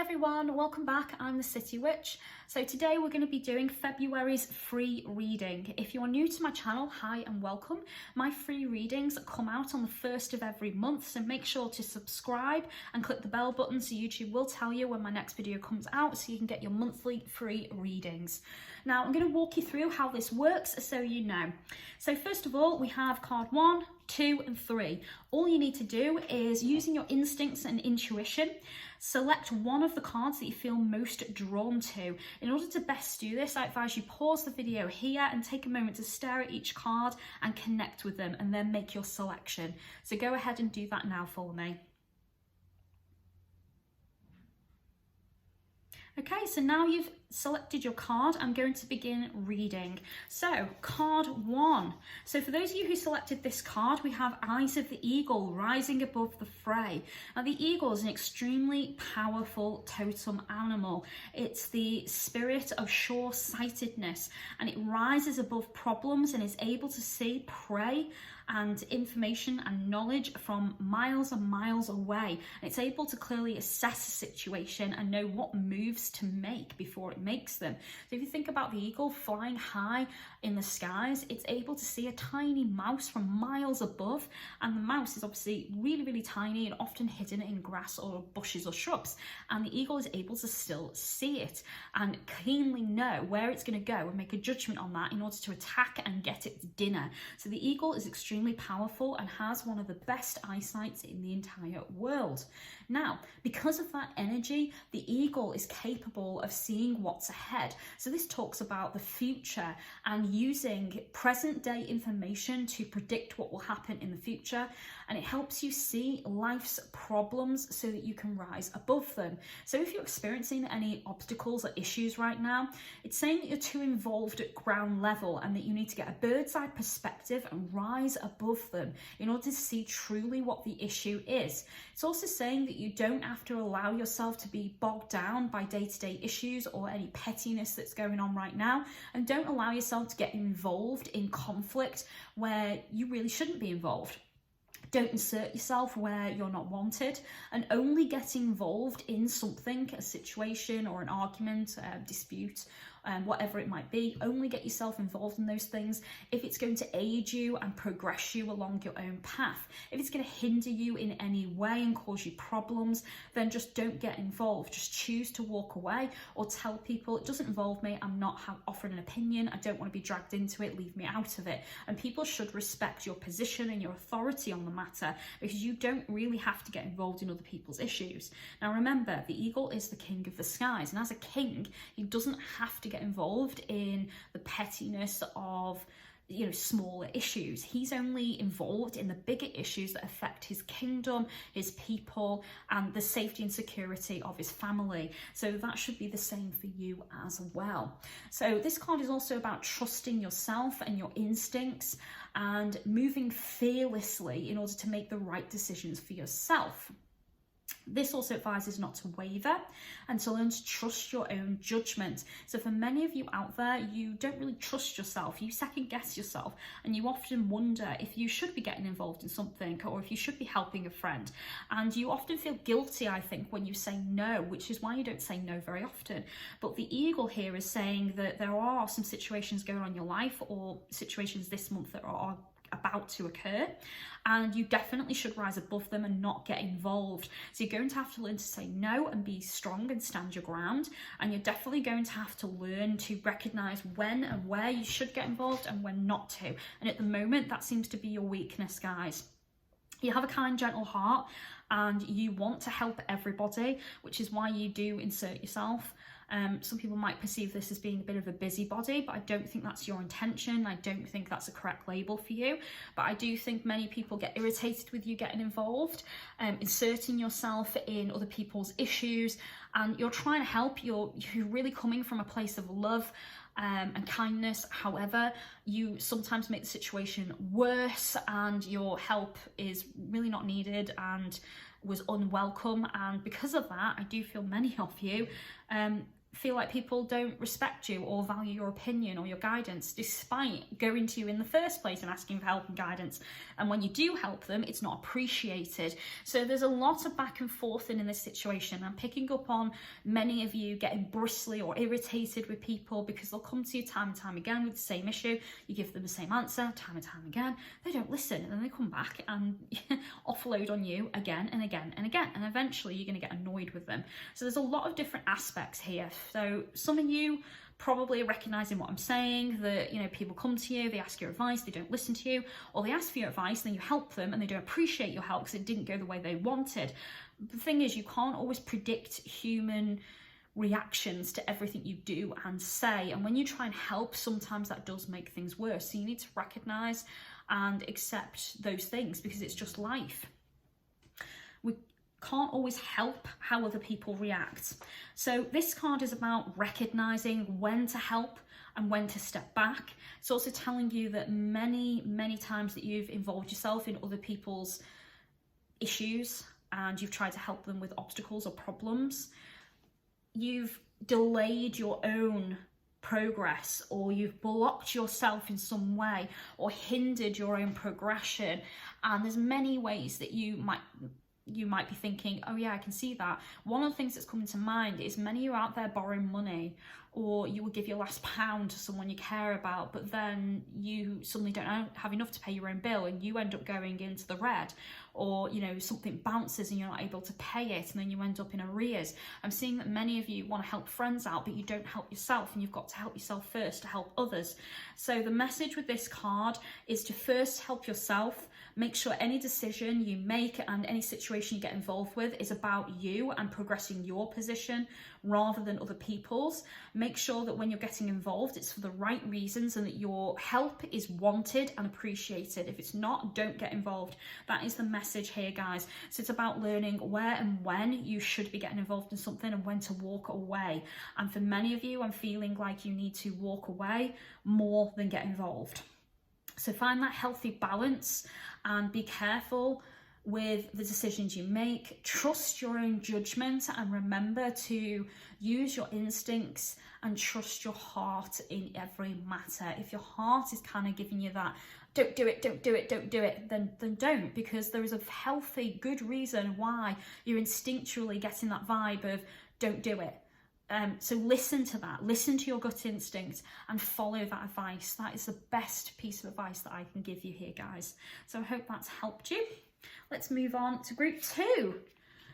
everyone, welcome back. I'm the City Witch. So today we're going to be doing February's free reading. If you're new to my channel, hi and welcome. My free readings come out on the 1st of every month, so make sure to subscribe and click the bell button so YouTube will tell you when my next video comes out so you can get your monthly free readings. Now I'm going to walk you through how this works so you know. So first of all, we have card 1, 2 and 3. All you need to do is, using your instincts and intuition, select one of the cards that you feel most drawn to. In order to best do this, I advise you pause the video here and take a moment to stare at each card and connect with them and then make your selection. So go ahead and do that now for me. Okay, so now you've selected your card, I'm going to begin reading. So, card 1. So for those of you who selected this card, we have Eyes of the Eagle rising above the fray. Now the eagle is an extremely powerful totem animal. It's the spirit of short-sightedness, and it rises above problems and is able to see prey and information and knowledge from miles and miles away. And it's able to clearly assess a situation and know what moves to make before it makes them. So if you think about the eagle flying high in the skies, it's able to see a tiny mouse from miles above, and the mouse is obviously really tiny and often hidden in grass or bushes or shrubs, and the eagle is able to still see it and keenly know where it's going to go and make a judgment on that in order to attack and get its dinner. So the eagle is extremely powerful and has one of the best eyesights in the entire world. Now, because of that energy, the eagle is capable of seeing what's ahead. So this talks about the future and using present day information to predict what will happen in the future, and it helps you see life's problems so that you can rise above them. So if you're experiencing any obstacles or issues right now, it's saying that you're too involved at ground level and that you need to get a bird's eye perspective and rise above them in order to see truly what the issue is. It's also saying that you don't have to allow yourself to be bogged down by day-to-day issues or any pettiness that's going on right now, and don't allow yourself to get involved in conflict where you really shouldn't be involved. Don't insert yourself where you're not wanted, and only get involved in something, a situation or an argument, dispute, whatever it might be. Only get yourself involved in those things if it's going to aid you and progress you along your own path. If it's going to hinder you in any way and cause you problems, then just don't get involved. Just choose to walk away or tell people, it doesn't involve me, I'm not offering an opinion, I don't want to be dragged into it, leave me out of it. And people should respect your position and your authority on the matter, because you don't really have to get involved in other people's issues. Now remember, the eagle is the king of the skies, and as a king, he doesn't have to get involved in the pettiness of smaller issues. He's only involved in the bigger issues that affect his kingdom, his people, and the safety and security of his family. So that should be the same for you as well. So this card is also about trusting yourself and your instincts and moving fearlessly in order to make the right decisions for yourself. This also advises not to waver and to learn to trust your own judgment. So for many of you out there, you don't really trust yourself, you second guess yourself, and you often wonder if you should be getting involved in something or if you should be helping a friend. And you often feel guilty, I think, when you say no, which is why you don't say no very often. But the eagle here is saying that there are some situations going on in your life, or situations this month that are about to occur, and you definitely should rise above them and not get involved. So you're going to have to learn to say no and be strong and stand your ground, and you're definitely going to have to learn to recognize when and where you should get involved and when not to. And at the moment, that seems to be your weakness, guys. You have a kind, gentle heart and you want to help everybody, which is why you do insert yourself. Some people might perceive this as being a bit of a busybody, but I don't think that's your intention. I don't think that's a correct label for you. But I do think many people get irritated with you getting involved, inserting yourself in other people's issues, and you're trying to help. You're really coming from a place of love and kindness. However, you sometimes make the situation worse, and your help is really not needed and was unwelcome. And because of that, I do feel many of you feel like people don't respect you or value your opinion or your guidance, despite going to you in the first place and asking for help and guidance. And when you do help them, it's not appreciated. So there's a lot of back and forth in this situation. I'm picking up on many of you getting bristly or irritated with people because they'll come to you time and time again with the same issue. You give them the same answer time and time again. They don't listen, and then they come back and offload on you again and again and again. And eventually you're going to get annoyed with them. So there's a lot of different aspects here. So some of you probably are recognizing what I'm saying, that, you know, people come to you, they ask your advice, they don't listen to you, or they ask for your advice, then you help them and they don't appreciate your help because it didn't go the way they wanted. The thing is, you can't always predict human reactions to everything you do and say, and when you try and help, sometimes that does make things worse. So you need to recognize and accept those things, because it's just life. We can't always help how other people react. So this card is about recognizing when to help and when to step back. It's also telling you that many times that you've involved yourself in other people's issues and you've tried to help them with obstacles or problems, you've delayed your own progress, or you've blocked yourself in some way or hindered your own progression. And there's many ways that you might be thinking, oh yeah, I can see that. One of the things that's coming to mind is many of you out there borrowing money, or you will give your last pound to someone you care about, but then you suddenly don't have enough to pay your own bill and you end up going into the red, or, you know, something bounces and you're not able to pay it and then you end up in arrears. I'm seeing that many of you want to help friends out, but you don't help yourself, and you've got to help yourself first to help others. So the message with this card is to first help yourself. Make sure any decision you make and any situation you get involved with is about you and progressing your position rather than other people's. Make sure that when you're getting involved, it's for the right reasons and that your help is wanted and appreciated. If it's not, don't get involved. That is the message here, guys. So it's about learning where and when you should be getting involved in something and when to walk away. And for many of you, I'm feeling like you need to walk away more than get involved. So find that healthy balance and be careful with the decisions you make. Trust your own judgment and remember to use your instincts and trust your heart in every matter. If your heart is kind of giving you that, don't do it, don't do it, don't do it, then don't, because there is a healthy, good reason why you're instinctually getting that vibe of don't do it. So listen to that, listen to your gut instinct and follow that advice. That is the best piece of advice that I can give you here, guys. So I hope that's helped you. Let's move on to group 2.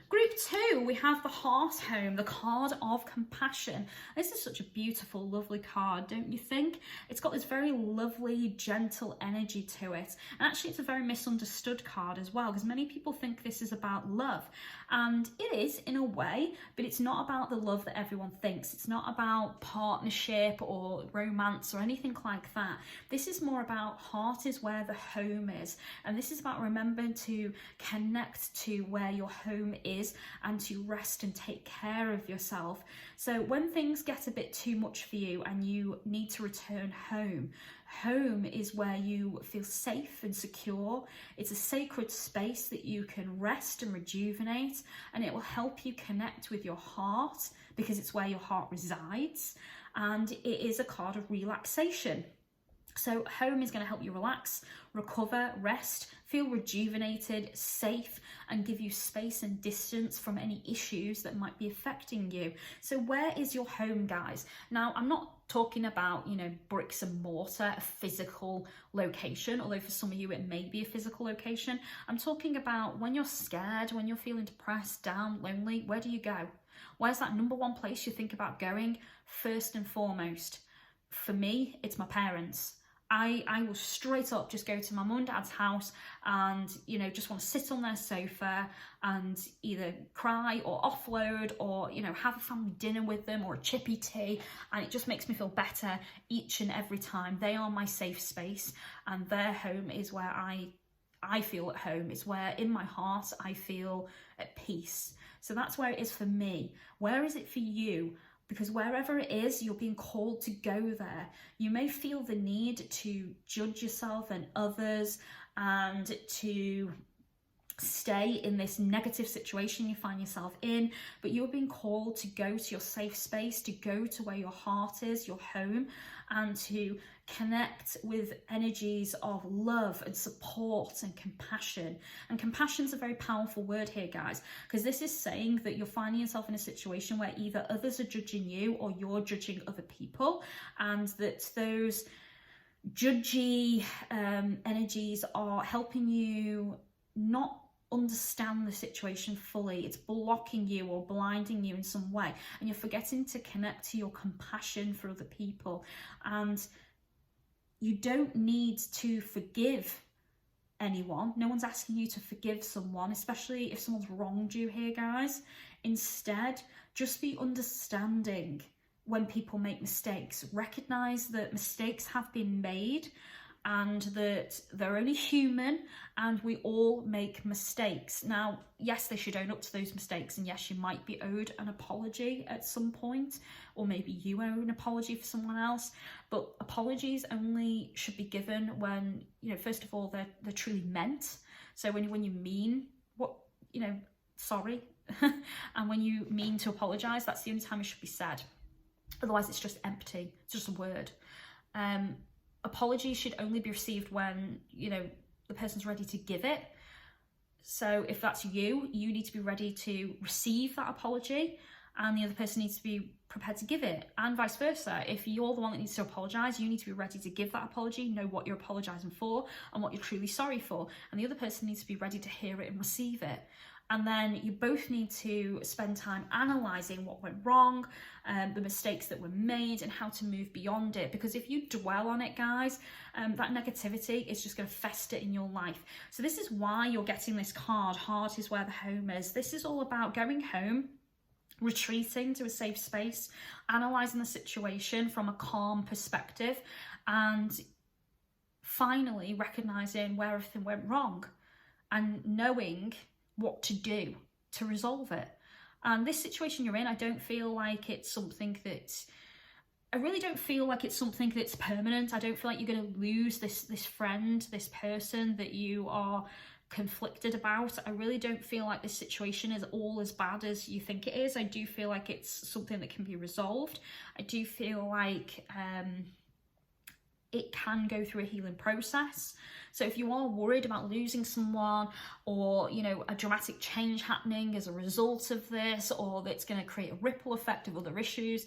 Group 2, we have the Heart Home, the card of compassion. This is such a beautiful, lovely card, don't you think? It's got this very lovely, gentle energy to it. And actually, it's a very misunderstood card as well, because many people think this is about love. And it is, in a way, but it's not about the love that everyone thinks. It's not about partnership or romance or anything like that. This is more about heart is where the home is. And this is about remembering to connect to where your home is and to rest and take care of yourself. So when things get a bit too much for you and you need to return home, home is where you feel safe and secure. It's a sacred space that you can rest and rejuvenate, and it will help you connect with your heart because it's where your heart resides, and it is a card of relaxation. So home is going to help you relax, recover, rest, feel rejuvenated, safe, and give you space and distance from any issues that might be affecting you. So where is your home, guys? Now, I'm not talking about, you know, bricks and mortar, a physical location, although for some of you it may be a physical location. I'm talking about when you're scared, when you're feeling depressed, down, lonely, where do you go? Where's that number one place you think about going first and foremost? For me, it's my parents. I will straight up just go to my mum and dad's house and, you know, just want to sit on their sofa and either cry or offload or, you know, have a family dinner with them or a chippy tea, and it just makes me feel better each and every time. They are my safe space, and their home is where I feel at home. It's where in my heart I feel at peace. So that's where it is for me. Where is it for you? Because wherever it is, you're being called to go there. You may feel the need to judge yourself and others and to stay in this negative situation you find yourself in, but you're being called to go to your safe space, to go to where your heart is, your home, and to connect with energies of love and support and compassion. And compassion's a very powerful word here, guys, because this is saying that you're finding yourself in a situation where either others are judging you or you're judging other people, and that those judgy energies are helping you not understand the situation fully. It's blocking you or blinding you in some way, and you're forgetting to connect to your compassion for other people. And you don't need to forgive anyone. No one's asking you to forgive someone, especially if someone's wronged you here, guys. Instead, just be understanding when people make mistakes. Recognize that mistakes have been made, and that they're only human, and we all make mistakes. Now, yes, they should own up to those mistakes, and yes, you might be owed an apology at some point, or maybe you owe an apology for someone else, but apologies only should be given when, you know, first of all, they're truly meant. So when you mean what, you know, sorry, and when you mean to apologize, that's the only time it should be said. Otherwise, it's just empty. It's just a word. Apologies should only be received when, you know, the person's ready to give it. So if that's you, you need to be ready to receive that apology, and the other person needs to be prepared to give it, and vice versa. If you're the one that needs to apologize, you need to be ready to give that apology, know what you're apologizing for and what you're truly sorry for, and the other person needs to be ready to hear it and receive it. And then you both need to spend time analysing what went wrong, the mistakes that were made, and how to move beyond it. Because if you dwell on it, guys, that negativity is just going to fester in your life. So this is why you're getting this card, heart is where the home is. This is all about going home, retreating to a safe space, analysing the situation from a calm perspective, and finally recognising where everything went wrong and knowing what to do to resolve it. And this situation you're in, I don't feel like it's something that, I really don't feel like it's something that's permanent. I don't feel like you're going to lose this friend, this person that you are conflicted about. I really don't feel like this situation is all as bad as you think it is. I do feel like it's something that can be resolved. I do feel like it can go through a healing process. So if you are worried about losing someone, or, you know, a dramatic change happening as a result of this, or that's going to create a ripple effect of other issues,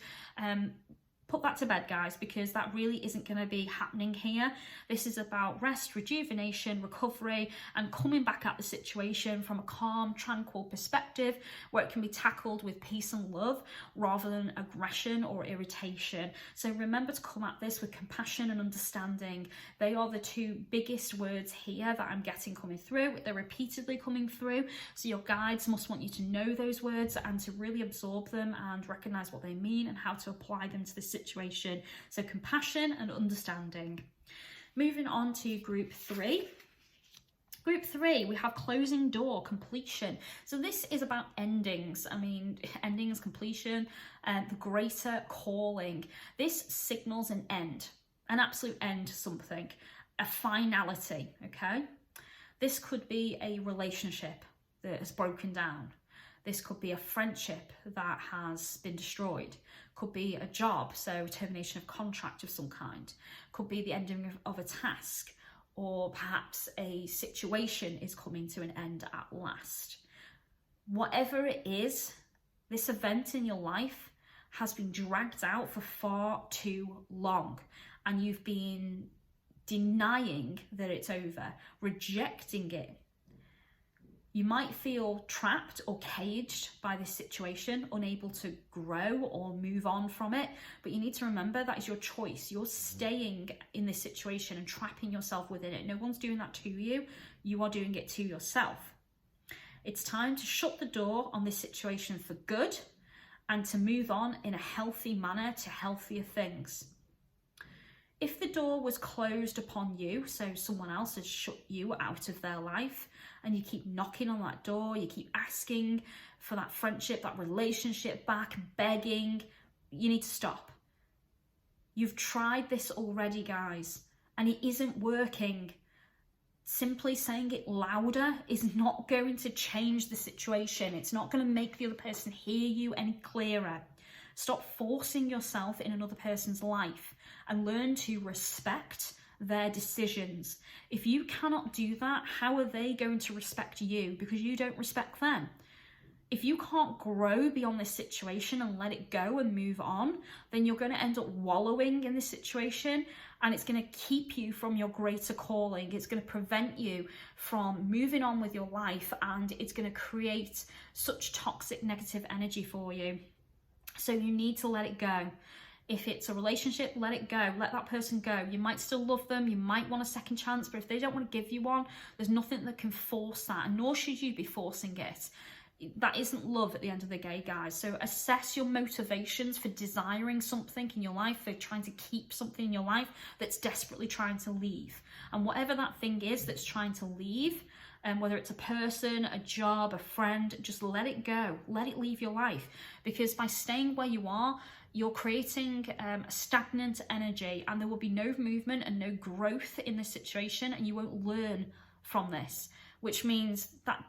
put that to bed, guys, because that really isn't going to be happening here. This is about rest, rejuvenation, recovery, and coming back at the situation from a calm, tranquil perspective where it can be tackled with peace and love rather than aggression or irritation. So remember to come at this with compassion and understanding. They are the two biggest words here that I'm getting coming through. They're repeatedly coming through, so your guides must want you to know those words and to really absorb them and recognize what they mean and how to apply them to the situation. So compassion and understanding. Moving on to group 3. Group 3, we have closing door, completion. So this is about endings. I mean, endings, completion, the greater calling. This signals an end, an absolute end to something, a finality, okay? This could be a relationship that has broken down. This could be a friendship that has been destroyed. Could be a job, so termination of contract of some kind. Could be the ending of a task, or perhaps a situation is coming to an end at last. Whatever it is, this event in your life has been dragged out for far too long, and you've been denying that it's over, rejecting it. You might feel trapped or caged by this situation, unable to grow or move on from it, but you need to remember that is your choice. You're staying in this situation and trapping yourself within it. No one's doing that to you. You are doing it to yourself. It's time to shut the door on this situation for good and to move on in a healthy manner to healthier things. If the door was closed upon you, so someone else has shut you out of their life, and you keep knocking on that door, you keep asking for that friendship, that relationship back, begging, you need to stop. You've tried this already, guys, and it isn't working. simply saying it louder is not going to change the situation. It's not going to make the other person hear you any clearer. Stop forcing yourself in another person's life and learn to respect their decisions. If you cannot do that, how are they going to respect you? Because you don't respect them. If you can't grow beyond this situation and let it go and move on, then you're going to end up wallowing in this situation, and it's going to keep you from your greater calling. It's going to prevent you from moving on with your life, and it's going to create such toxic negative energy for you. So you need to let it go. If it's a relationship, let it go. Let that person go. You might still love them. You might want a second chance, but if they don't want to give you one, there's nothing that can force that, and nor should you be forcing it. That isn't love at the end of the day, guys. So assess your motivations for desiring something in your life, for trying to keep something in your life that's desperately trying to leave. And whatever that thing is that's trying to leave, and whether it's a person, a job, a friend, just let it go. Let it leave your life. Because by staying where you are, you're creating a stagnant energy, and there will be no movement and no growth in this situation, and you won't learn from this, which means that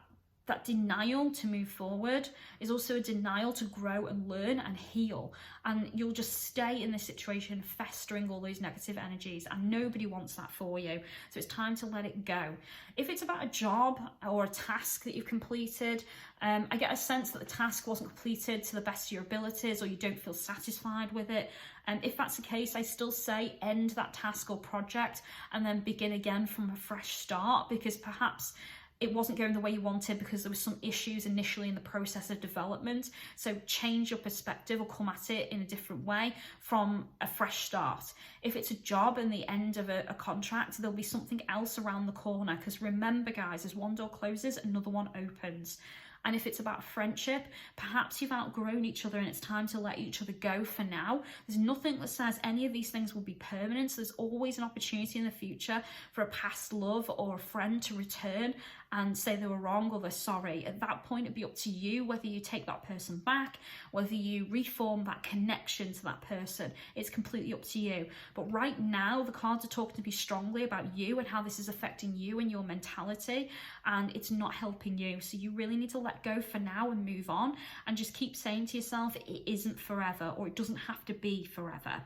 denial to move forward is also a denial to grow and learn and heal. And you'll just stay in this situation festering all those negative energies, and nobody wants that for you. So it's time to let it go. If it's about a job or a task that you've completed, I get a sense that the task wasn't completed to the best of your abilities, or you don't feel satisfied with it. And if that's the case, I still say end that task or project and then begin again from a fresh start, because perhaps it wasn't going the way you wanted because there were some issues initially in the process of development. So change your perspective or come at it in a different way from a fresh start. If it's a job and the end of a contract, there'll be something else around the corner, because remember, guys, as one door closes, another one opens. And if it's about friendship, perhaps you've outgrown each other and it's time to let each other go for now. There's nothing that says any of these things will be permanent. So there's always an opportunity in the future for a past love or a friend to return and say they were wrong or they're sorry. At that point, it'd be up to you whether you take that person back, whether you reform that connection to that person. It's completely up to you. But right now, the cards are talking to me strongly about you and how this is affecting you and your mentality, and it's not helping you. So you really need to let go for now and move on, and just keep saying to yourself, it isn't forever, or it doesn't have to be forever.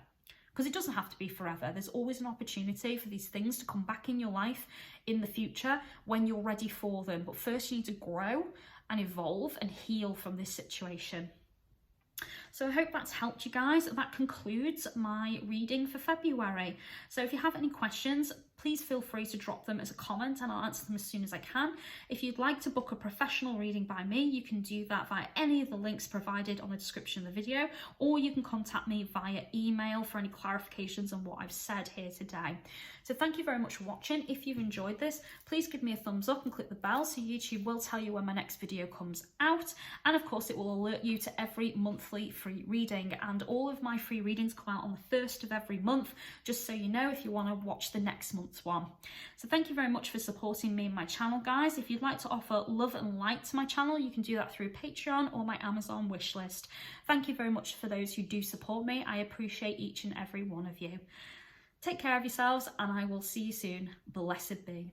Because it doesn't have to be forever. There's always an opportunity for these things to come back in your life in the future when you're ready for them. But first you need to grow and evolve and heal from this situation. So I hope that's helped you guys. That concludes my reading for February. So if you have any questions, please feel free to drop them as a comment and I'll answer them as soon as I can. If you'd like to book a professional reading by me, you can do that via any of the links provided on the description of the video, or you can contact me via email for any clarifications on what I've said here today. So thank you very much for watching. If you've enjoyed this, please give me a thumbs up and click the bell so YouTube will tell you when my next video comes out. And of course, it will alert you to every monthly free reading, and all of my free readings come out on the 1st of every month, just so you know if you want to watch the next month's one. So thank you very much for supporting me and my channel, guys. If you'd like to offer love and light to my channel, you can do that through Patreon or my Amazon wishlist. Thank you very much for those who do support me. I appreciate each and every one of you. Take care of yourselves, and I will see you soon. Blessed be.